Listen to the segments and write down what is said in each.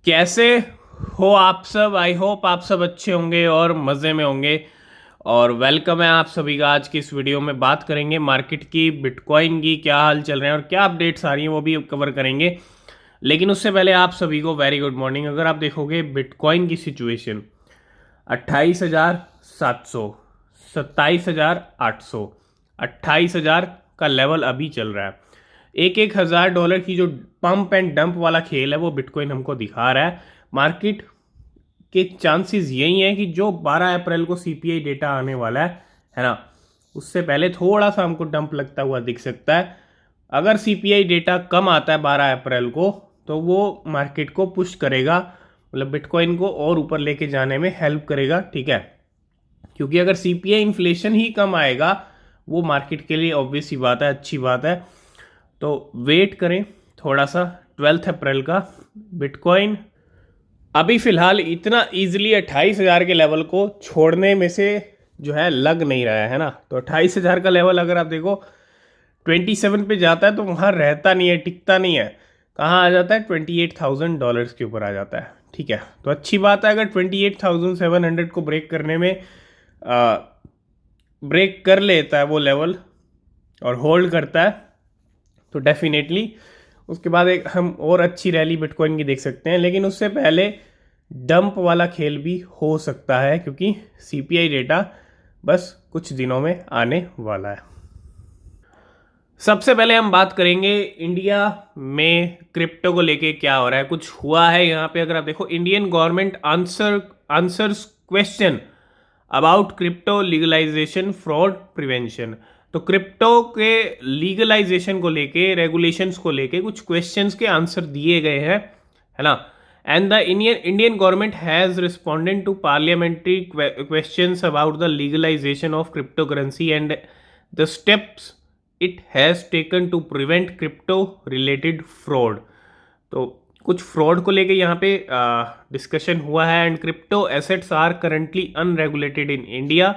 कैसे हो आप सब। आई होप आप सब अच्छे होंगे और मज़े में होंगे। और वेलकम है आप सभी का। आज की इस वीडियो में बात करेंगे मार्केट की, बिटकॉइन की क्या हाल चल रहे हैं और क्या अपडेट्स आ रही हैं वो भी कवर करेंगे। लेकिन उससे पहले आप सभी को वेरी गुड मॉर्निंग। अगर आप देखोगे बिटकॉइन की सिचुएशन 28,700, 27,800, 28,000 का लेवल अभी चल रहा है। एक एक हज़ार डॉलर की जो पंप एंड डंप वाला खेल है वो बिटकॉइन हमको दिखा रहा है। मार्केट के चांसेस यही हैं कि जो 12 अप्रैल को सीपीआई डेटा आने वाला है ना, उससे पहले थोड़ा सा हमको डंप लगता हुआ दिख सकता है। अगर सीपीआई डेटा कम आता है 12 अप्रैल को तो वो मार्केट को पुश करेगा, मतलब बिटकॉइन को और ऊपर लेके जाने में हेल्प करेगा। ठीक है, क्योंकि अगर सीपीआई इन्फ्लेशन ही कम आएगा वो मार्केट के लिए ऑब्वियस ही बात है, अच्छी बात है। तो वेट करें थोड़ा सा 12 अप्रैल का। बिटकॉइन अभी फ़िलहाल इतना ईजिली 28,000 के लेवल को छोड़ने में से जो है लग नहीं रहा है ना। तो 28,000 का लेवल अगर आप देखो 27 पे जाता है तो वहाँ रहता नहीं है, टिकता नहीं है। कहाँ आ जाता है? $28,000 के ऊपर आ जाता है। ठीक है, तो अच्छी बात है अगर 28,700 को ब्रेक करने में ब्रेक कर लेता है वो लेवल और होल्ड करता है तो डेफिनेटली उसके बाद एक हम और अच्छी रैली बिटकॉइन की देख सकते हैं। लेकिन उससे पहले डंप वाला खेल भी हो सकता है क्योंकि सीपीआई डेटा बस कुछ दिनों में आने वाला है। सबसे पहले हम बात करेंगे इंडिया में क्रिप्टो को लेके क्या हो रहा है। कुछ हुआ है यहाँ पे। अगर आप देखो, Indian government answers question about crypto legalisation fraud prevention. तो क्रिप्टो के लीगलाइजेशन को लेके, रेगुलेशंस को लेके कुछ क्वेश्चंस के आंसर दिए गए हैं, है ना। And the Indian government has responded to parliamentary questions about the legalisation of cryptocurrency and the steps it has taken to prevent crypto related fraud. तो कुछ फ्रॉड को लेके यहाँ पे डिस्कशन हुआ है। And crypto assets are currently unregulated in India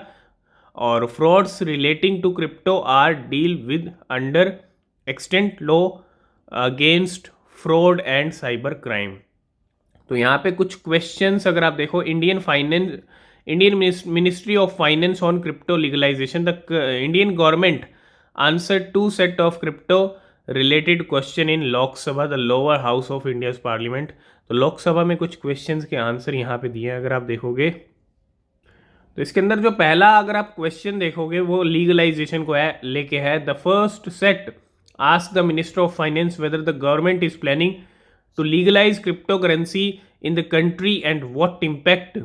और frauds relating to crypto are deal with under extant law against fraud and cyber crime. तो यहाँ पे कुछ क्वेश्चंस अगर आप देखो, Indian ministry of finance on crypto legalisation, the Indian government answer to set of crypto related question in Lok Sabha, the lower house of India's parliament. तो लोकसभा में कुछ क्वेश्चंस के आंसर यहाँ पे दिए हैं अगर आप देखोगे। तो इसके अंदर जो पहला अगर आप क्वेश्चन देखोगे वो लीगलाइजेशन को है लेके है। The first set ask the minister of finance whether the government is planning to legalize cryptocurrency in the country and what impact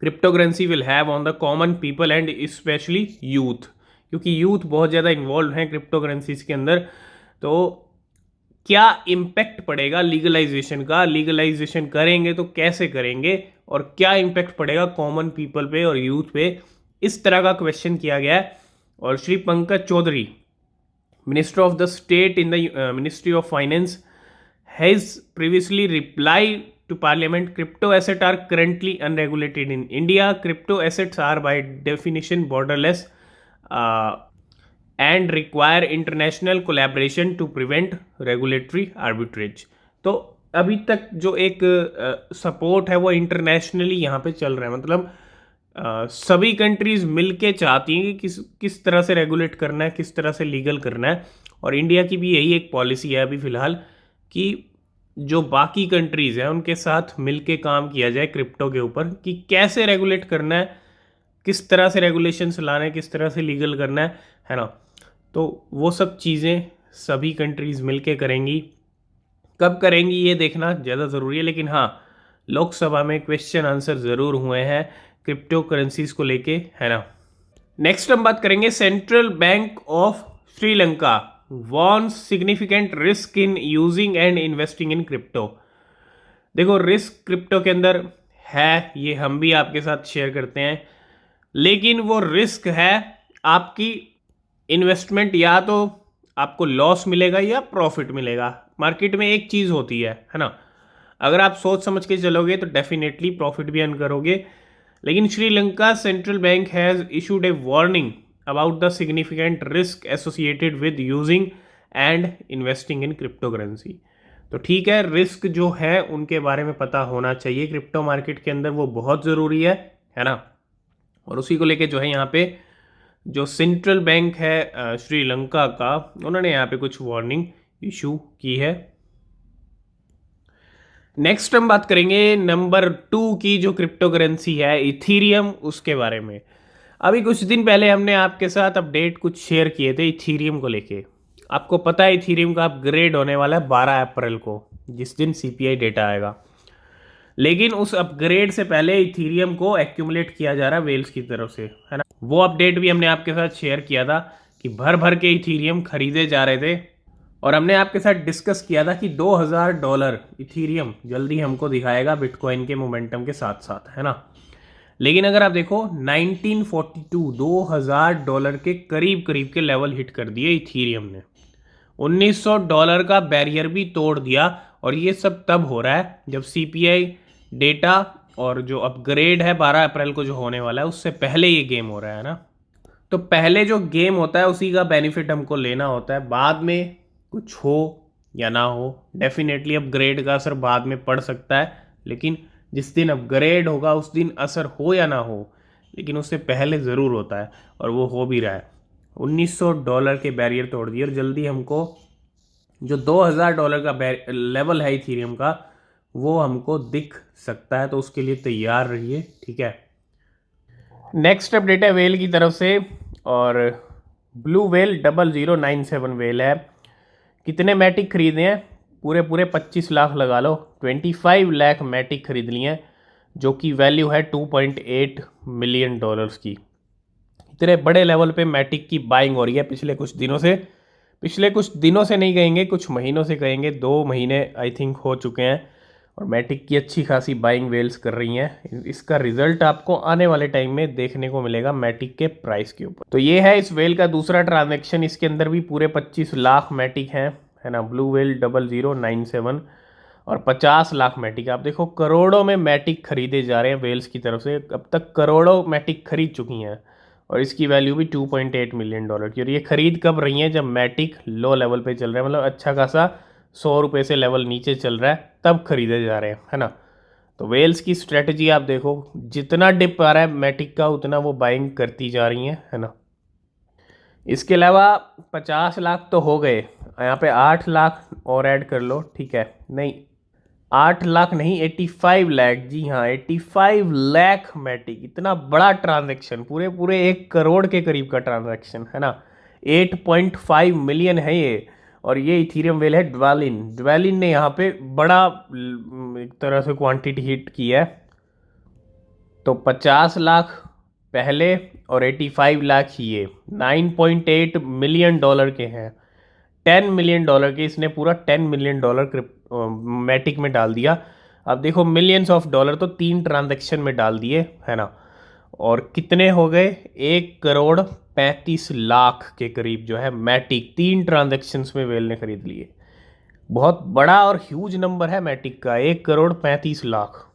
cryptocurrency will have on the common people and especially youth, क्योंकि youth बहुत ज़्यादा involve हैं crypto currencies के अंदर। तो क्या impact पड़ेगा legalisation का, लीगलाइजेशन करेंगे तो कैसे करेंगे और क्या इम्पैक्ट पड़ेगा कॉमन पीपल पे और यूथ पे, इस तरह का क्वेश्चन किया गया है। और Shri Pankaj Chaudhary, minister of the state in the ministry of finance, has previously replied to parliament, crypto assets are currently unregulated in India. Crypto assets are by definition borderless and require international collaboration to prevent regulatory arbitrage. तो अभी तक जो एक support है वो internationally यहाँ पे चल रहा है, मतलब सभी कंट्रीज मिलके चाहती हैं कि किस तरह से रेगुलेट करना है, किस तरह से लीगल करना है। और इंडिया की भी यही एक पॉलिसी है अभी फ़िलहाल कि जो बाकी कंट्रीज़ हैं उनके साथ मिलके काम किया जाए क्रिप्टो के ऊपर कि कैसे रेगुलेट करना है, किस तरह से रेगुलेशंस लाना है, किस तरह से लीगल करना है ना। तो वो सब चीज़ें सभी कंट्रीज़ मिलके करेंगी। कब करेंगी ये देखना ज़्यादा ज़रूरी है। लेकिन हाँ, लोकसभा में क्वेश्चन आंसर ज़रूर हुए हैं क्रिप्टो करेंसीज को लेके, है ना। नेक्स्ट हम बात करेंगे central bank of Sri Lanka warns significant risk in using and investing in crypto। देखो, रिस्क क्रिप्टो के अंदर है, ये हम भी आपके साथ शेयर करते हैं। लेकिन वो रिस्क है आपकी इन्वेस्टमेंट, या तो आपको लॉस मिलेगा या प्रॉफिट मिलेगा। मार्केट में एक चीज़ होती है ना, अगर आप सोच समझ के चलोगे तो डेफिनेटली प्रॉफिट भी अर्न करोगे। लेकिन Sri Lanka central bank has issued A warning about the significant risk associated with using and investing in cryptocurrency। तो ठीक है, रिस्क जो है उनके बारे में पता होना चाहिए क्रिप्टो मार्केट के अंदर, वो बहुत ज़रूरी है ना। और उसी को लेके जो है यहाँ पे जो सेंट्रल बैंक है श्रीलंका का, उन्होंने यहाँ पे कुछ वार्निंग इशू की है। नेक्स्ट हम बात करेंगे नंबर 2 की, जो क्रिप्टो करेंसी है इथीरियम, उसके बारे में। अभी कुछ दिन पहले हमने आपके साथ अपडेट कुछ शेयर किए थे इथीरियम को लेके। आपको पता है इथीरियम का अपग्रेड होने वाला है 12 अप्रैल को, जिस दिन सीपीआई डेटा आएगा। लेकिन उस अपग्रेड से पहले इथीरियम को एक्यूमुलेट किया जा रहा है वेल्स की तरफ से, है ना। वो अपडेट भी हमने आपके साथ शेयर किया था कि भर भर के इथीरियम खरीदे जा रहे थे, और हमने आपके साथ डिस्कस किया था कि $2000 इथीरियम जल्दी हमको दिखाएगा बिटकॉइन के मोमेंटम के साथ साथ, है ना। लेकिन अगर आप देखो 1942 $2000 के करीब करीब के लेवल हिट कर दिए इथीरियम ने, $1900 का बैरियर भी तोड़ दिया। और ये सब तब हो रहा है जब सीपीआई डेटा और जो अपग्रेड है 12 अप्रैल को जो होने वाला है, उससे पहले ये गेम हो रहा है ना। तो पहले जो गेम होता है उसी का बेनिफिट हमको लेना होता है, बाद में कुछ हो या ना हो, डेफिनेटली अपग्रेड का असर बाद में पड़ सकता है, लेकिन जिस दिन अपग्रेड होगा उस दिन असर हो या ना हो, लेकिन उससे पहले ज़रूर होता है, और वो हो भी रहा है। $1900 के बैरियर तोड़ दिए, और जल्दी हमको जो $2000 का लेवल है इथीरियम का, वो हमको दिख सकता है। तो उसके लिए तैयार रहिए, ठीक है। नेक्स्ट अपडेट है वेल की तरफ से, और ब्लू वेल 0097 वेल है। कितने मैटिक खरीदे हैं? पूरे 25 लाख लगा लो, 25 लाख मैटिक खरीद लिए हैं, जो कि वैल्यू है $2.8 मिलियन की। इतने बड़े लेवल पे मैटिक की बाइंग हो रही है पिछले कुछ दिनों से नहीं कहेंगे, कुछ महीनों से कहेंगे, 2 महीने आई थिंक हो चुके हैं, और मैटिक की अच्छी खासी बाइंग वेल्स कर रही हैं। इसका रिजल्ट आपको आने वाले टाइम में देखने को मिलेगा मैटिक के प्राइस के ऊपर। तो ये है इस वेल का दूसरा ट्रांजैक्शन, इसके अंदर भी पूरे 25 लाख मैटिक हैं, है ना। ब्लू वेल 0097 और 50 लाख मैटिक। आप देखो करोड़ों में मैटिक खरीदे जा रहे हैं वेल्स की तरफ से, अब तक करोड़ों मैटिक खरीद चुकी हैं, और इसकी वैल्यू भी $2.8 मिलियन की। और ये खरीद कब रही है? जब मैटिक लो लेवल पे चल रहा है, मतलब अच्छा खासा $100 से लेवल नीचे चल रहा है, तब खरीदे जा रहे हैं, है ना। तो वेल्स की स्ट्रेटजी आप देखो, जितना डिप आ रहा है मैटिक का, उतना वो बाइंग करती जा रही है ना। इसके अलावा 50 लाख तो हो गए, यहाँ पे 8 लाख और ऐड कर लो, ठीक है। नहीं, 8 लाख नहीं, 85 लाख, जी हाँ 85 लाख मैटिक। इतना बड़ा ट्रांजैक्शन, पूरे 1 करोड़ के करीब का ट्रांजैक्शन, है ना। 8.5 मिलियन है ये, और ये इथीरियम वेल है ड्वेलिन ने यहाँ पे बड़ा एक तरह से क्वांटिटी हिट की है। तो 50 लाख पहले और 85 लाख ये $9.8 मिलियन के हैं। $10 मिलियन के इसने पूरा $10 मिलियन मैटिक में डाल दिया। अब देखो मिलियंस ऑफ डॉलर तो 3 ट्रांजैक्शन में डाल दिए, है ना। और कितने हो गए? 1,35,00,000 के करीब जो है मैटिक 3 ट्रांजैक्शंस में वेल ने खरीद लिए। बहुत बड़ा और ह्यूज नंबर है मैटिक का, 1,35,00,000।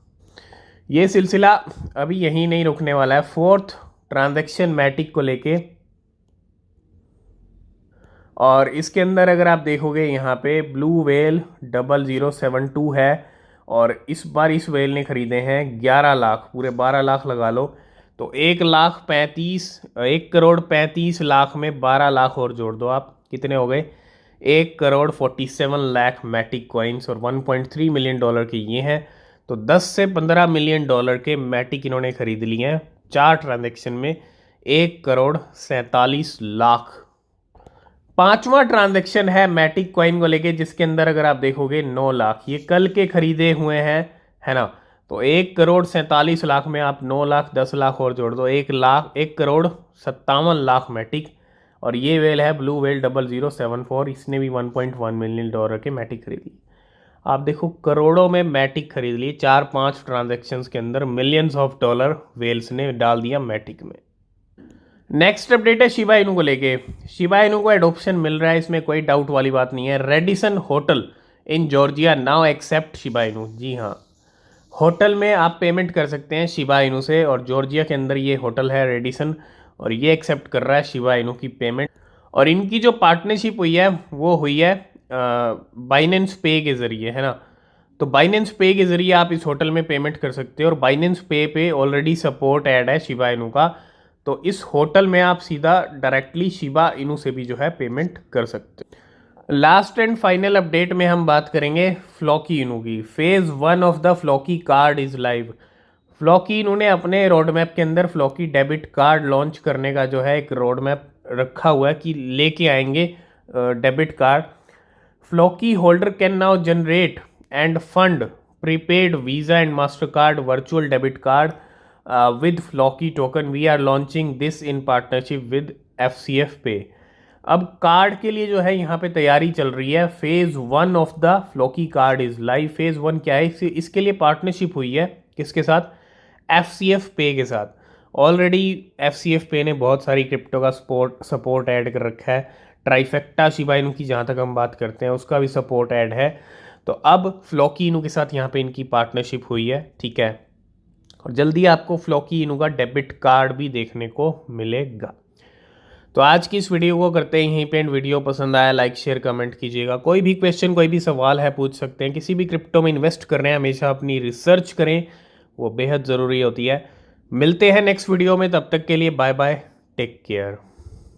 ये सिलसिला अभी यहीं नहीं रुकने वाला है। 4th ट्रांजैक्शन मैटिक को लेके, और इसके अंदर अगर आप देखोगे यहाँ पे ब्लू वेल 0072 है, और इस बार इस वेल ने खरीदे हैं 11 लाख, पूरे 12 लाख लगा लो। तो 1,35,00,000 में 12 लाख और जोड़ दो आप, कितने हो गए? 1,47,00,000 मैटिक कॉइन्स, और $1.3 मिलियन के ये हैं। तो 10 से 15 मिलियन के मैटिक इन्होंने खरीद लिए हैं 4 ट्रांजैक्शन में, 1,47,00,000। 5वां ट्रांजैक्शन है मैटिक कॉइन को लेके, जिसके अंदर अगर आप देखोगे 9 लाख, ये कल के खरीदे हुए हैं, है ना। तो 1,47,00,000 में आप 9 लाख 10 लाख और जोड़ दो, 1,57,00,000 मैटिक। और ये वेल है ब्लू वेल 0074, इसने भी $1.1 मिलियन के मैटिक खरीद ली। आप देखो करोड़ों में मैटिक खरीद लिए 4-5 ट्रांजैक्शंस के अंदर, मिलियंस ऑफ डॉलर वेल्स ने डाल दिया मैटिक में। नेक्स्ट अपडेट है शिबा इनू को लेके। शिबा इनू को एडोप्शन मिल रहा है, इसमें कोई डाउट वाली बात नहीं है। Radisson hotel in Georgia now accept Shiba Inu. जी हाँ, होटल में आप पेमेंट कर सकते हैं शिबा इनू से, और जॉर्जिया के अंदर ये होटल है रेडिसन, और ये एक्सेप्ट कर रहा है शिबा इनू की पेमेंट। और इनकी जो पार्टनरशिप हुई है वो हुई है बाइनेंस पे के ज़रिए, है ना। तो बाइनेंस पे के ज़रिए आप इस होटल में पेमेंट कर सकते हो और बाइनेंस पे ऑलरेडी सपोर्ट ऐड है शिबा इनू का। तो इस होटल में आप सीधा डायरेक्टली शिबा इनू से भी जो है पेमेंट कर सकते हो। लास्ट एंड फाइनल अपडेट में हम बात करेंगे फ्लॉकी इनू की। Phase 1 of the Floki card is live. Floki इन्होंने अपने रोड मैप के अंदर फ्लॉकी डेबिट कार्ड लॉन्च करने का जो है एक रोड मैप रखा हुआ है कि लेके आएंगे debit card. Flocky holder can now generate and fund prepaid Visa and Mastercard virtual debit card with Flocky token. We are launching this in partnership with FCF pay. अब card के लिए जो है यहाँ पे तैयारी चल रही है। Phase 1 of the Floki card is live. Phase 1 क्या है, इसके लिए पार्टनरशिप हुई है किसके साथ, FCF पे के साथ। ऑलरेडी FCF पे ने बहुत सारी क्रिप्टो का सपोर्ट ऐड कर रखा है। ट्राइफेक्टा शिबा इनू की जहाँ तक हम बात करते हैं उसका भी सपोर्ट ऐड है। तो अब फ्लॉकी इनू के साथ यहाँ पे इनकी पार्टनरशिप हुई है, ठीक है। और जल्दी आपको फ्लॉकी इनू का डेबिट कार्ड भी देखने को मिलेगा। तो आज की इस वीडियो को करते हैं यहीं पे एंड। वीडियो पसंद आया लाइक शेयर कमेंट कीजिएगा। कोई भी क्वेश्चन कोई भी सवाल है पूछ सकते हैं। किसी भी क्रिप्टो में इन्वेस्ट कर रहे हैं हमेशा अपनी रिसर्च करें, वो बेहद ज़रूरी होती है। मिलते हैं नेक्स्ट वीडियो में, तब तक के लिए बाय बाय, टेक केयर।